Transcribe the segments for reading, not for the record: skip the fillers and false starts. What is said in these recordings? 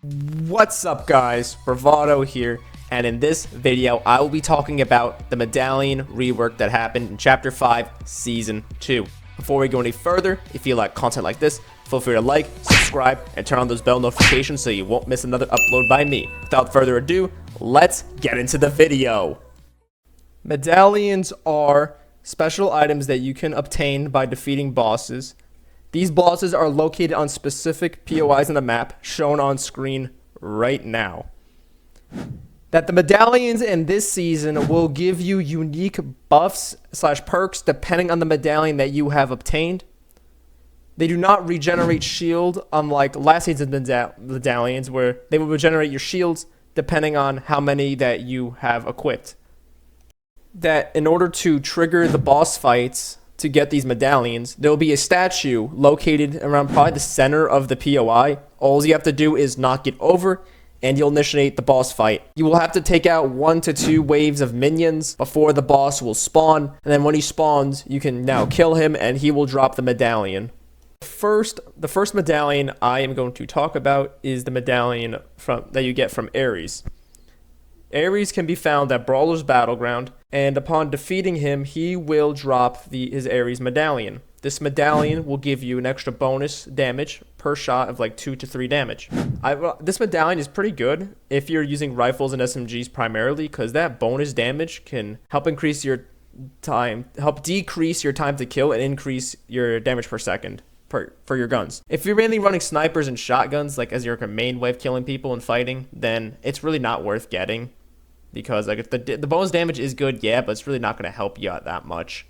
What's up guys, Bravado here, and in this video I will be talking about the Medallion rework that happened in Chapter 5, Season 2. Before we go any further, if you like content like this, feel free to like, subscribe, and turn on those bell notifications so you won't miss another upload by me. Without further ado, let's get into the video. Medallions are special items that you can obtain by defeating bosses. These bosses are located on specific POIs on the map, shown on screen right now. That the medallions in this season will give you unique buffs / perks depending on the medallion that you have obtained. They do not regenerate shield, unlike last season's medallions, where they will regenerate your shields depending on how many that you have equipped. That in order to trigger the boss fights to get these medallions, there will be a statue located around probably the center of the POI. All you have to do is knock it over and you'll initiate the boss fight. You will have to take out 1 to 2 waves of minions before the boss will spawn, and then when he spawns you can now kill him and he will drop the medallion. The first medallion I am going to talk about is the medallion that you get from Aries. Aries can be found at Brawler's Battleground, and upon defeating him, he will drop his Aries Medallion. This medallion will give you an extra bonus damage per shot of like 2 to 3 damage. This medallion is pretty good if you're using rifles and SMGs primarily, because that bonus damage can help decrease your time to kill and increase your damage per second for your guns. If you're mainly running snipers and shotguns like as your main way of killing people and fighting, then it's really not worth getting. Because like if the bonus damage is good, yeah, but it's really not going to help you out that much.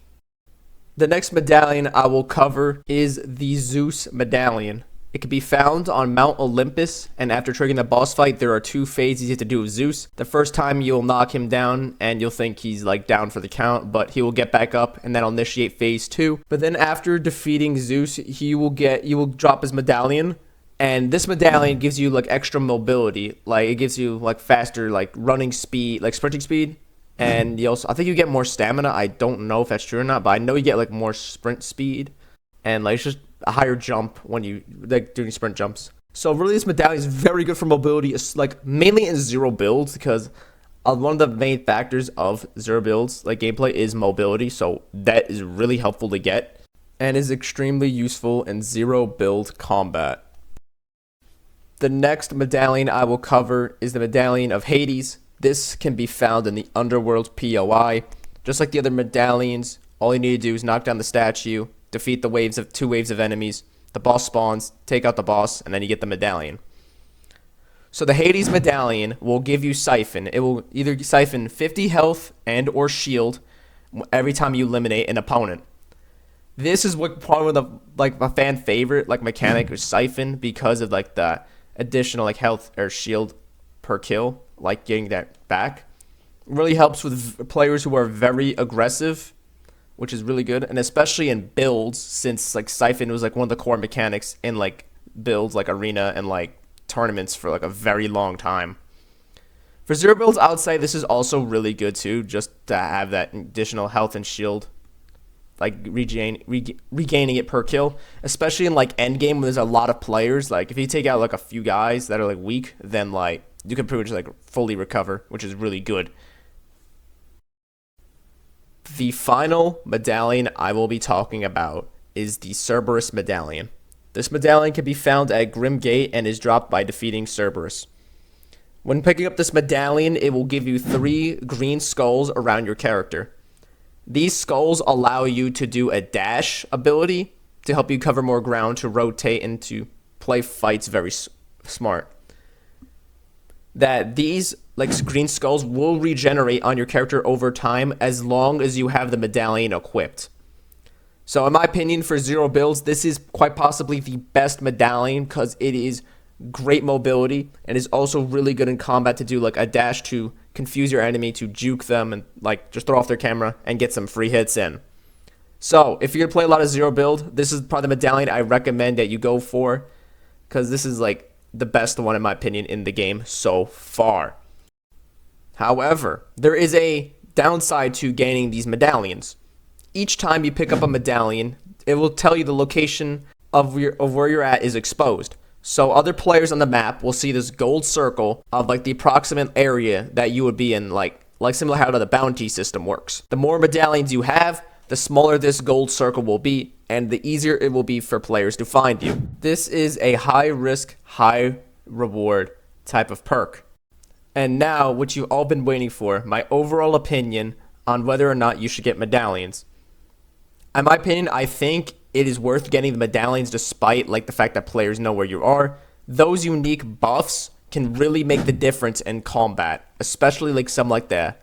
The next medallion I will cover is the Zeus Medallion. It can be found on Mount Olympus, and after triggering the boss fight, there are 2 phases you have to do with Zeus. The first time you'll knock him down, and you'll think he's like down for the count, but he will get back up, and that'll initiate phase 2. But then after defeating Zeus, you will drop his medallion. And this medallion gives you like extra mobility, like it gives you like faster like running speed, like sprinting speed, and you also, I think you get more stamina. I don't know if that's true or not, but I know you get like more sprint speed, and like it's just a higher jump when you like doing sprint jumps. So really, this medallion is very good for mobility. It's like mainly in zero builds, because one of the main factors of zero builds like gameplay is mobility. So that is really helpful to get, and is extremely useful in zero build combat. The next medallion I will cover is the Medallion of Hades. This can be found in the Underworld POI. Just like the other medallions, all you need to do is knock down the statue, defeat the 2 waves of enemies, the boss spawns, take out the boss, and then you get the medallion. So the Hades Medallion will give you Siphon. It will either siphon 50 health and or shield every time you eliminate an opponent. This is what probably one of the like my fan favorite like mechanic is Siphon, because of like the additional like health or shield per kill, like getting that back. It really helps with players who are very aggressive, which is really good, and especially in builds, since like Siphon was like one of the core mechanics in like builds like arena and like tournaments for like a very long time. For zero builds, I would say this is also really good too, just to have that additional health and shield, like regaining it per kill, especially in like end game when there's a lot of players. Like if you take out like a few guys that are like weak, then like you can pretty much like fully recover, which is really good. The final medallion I will be talking about is the Cerberus Medallion. This medallion can be found at Grim Gate and is dropped by defeating Cerberus. When picking up this medallion, it will give you 3 green skulls around your character. These skulls allow you to do a dash ability to help you cover more ground, to rotate and to play fights very smart. That these like green skulls will regenerate on your character over time as long as you have the medallion equipped. So in my opinion, for zero builds, this is quite possibly the best medallion, because it is great mobility and is also really good in combat to do like a dash to confuse your enemy, to juke them and like just throw off their camera and get some free hits in. So if you're gonna play a lot of zero build, this is probably the medallion I recommend that you go for, because this is like the best one in my opinion in the game so far. However, there is a downside to gaining these medallions. Each time you pick up a medallion, it will tell you the location of where you're at is exposed. So other players on the map will see this gold circle of like the approximate area that you would be in, like similar how the bounty system works. The more medallions you have, the smaller this gold circle will be, and the easier it will be for players to find you. This is a high risk, high reward type of perk. And now, what you've all been waiting for, my overall opinion on whether or not you should get medallions. In my opinion, I think it is worth getting the medallions despite like the fact that players know where you are. Those unique buffs can really make the difference in combat, especially like some like the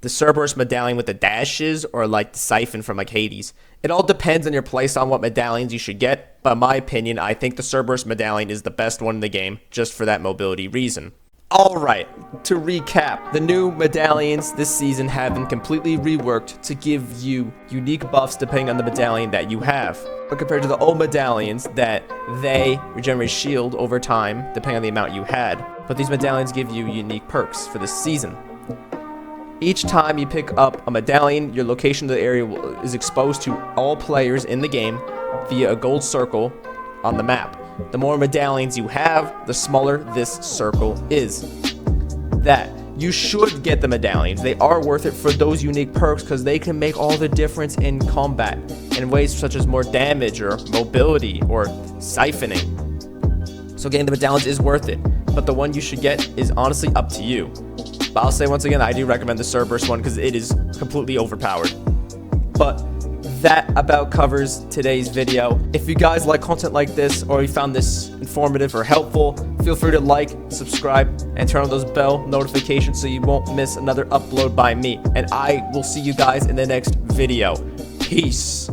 Cerberus Medallion with the dashes, or like the Siphon from like Hades. It all depends on your place on what medallions you should get, but in my opinion, I think the Cerberus Medallion is the best one in the game just for that mobility reason. Alright, to recap, the new medallions this season have been completely reworked to give you unique buffs depending on the medallion that you have. But compared to the old medallions, that they regenerate shield over time depending on the amount you had. But these medallions give you unique perks for this season. Each time you pick up a medallion, your location of the area is exposed to all players in the game via a gold circle on the map. The more medallions you have, the smaller this circle is. That you should get the medallions. They are worth it for those unique perks because they can make all the difference in combat in ways such as more damage or mobility or siphoning. So getting the medallions is worth it, but the one you should get is honestly up to you. But I'll say once again, I do recommend the Cerberus one because it is completely overpowered. But that about covers today's video. If you guys like content like this, or you found this informative or helpful, feel free to like, subscribe, and turn on those bell notifications so you won't miss another upload by me. And I will see you guys in the next video. Peace.